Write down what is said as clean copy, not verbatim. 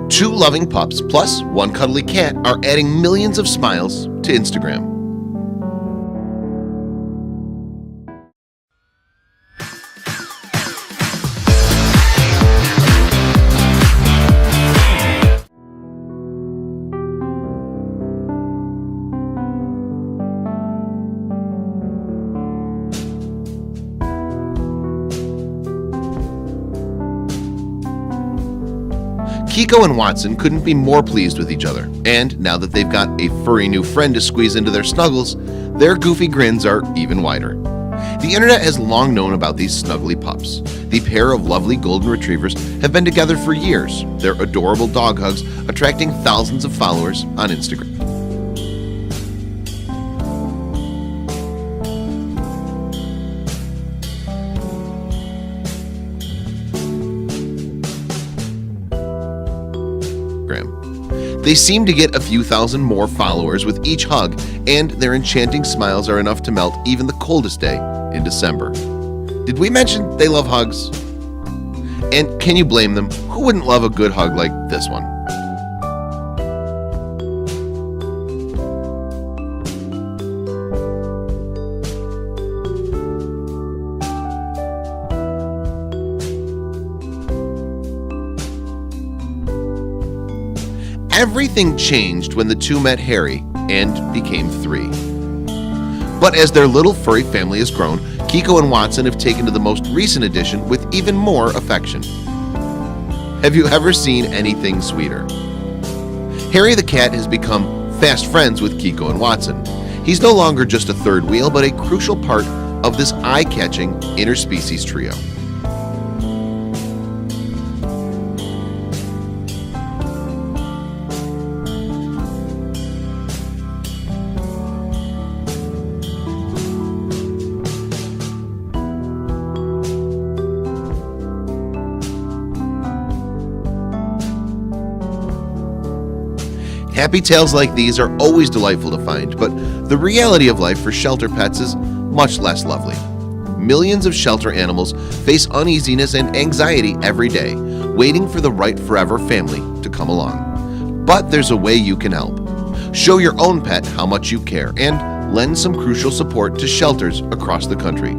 Two loving pups plus one cuddly cat are adding millions of smiles to Instagram. Kiko and Watson couldn't be more pleased with each other, and now that they've got a furry new friend to squeeze into their snuggles, their goofy grins are even wider. The internet has long known about these snuggly pups. The pair of lovely golden retrievers have been together for years, their adorable dog hugs attracting thousands of followers on Instagram. They seem to get a few thousand more followers with each hug, and their enchanting smiles are enough to melt even the coldest day in December. Did we mention they love hugs? And can you blame them? Who wouldn't love a good hug like this one? Everything changed when the two met Harry and became three. But as their little furry family has grown, Kiko and Watson have taken to the most recent addition with even more affection. Have you ever seen anything sweeter? Harry the cat has become fast friends with Kiko and Watson. He's no longer just a third wheel, but a crucial part of this eye-catching interspecies trio. Happy tales like these are always delightful to find, but the reality of life for shelter pets is much less lovely. Millions of shelter animals face uneasiness and anxiety every day, waiting for the right forever family to come along. But there's a way you can help. Show your own pet how much you care and lend some crucial support to shelters across the country.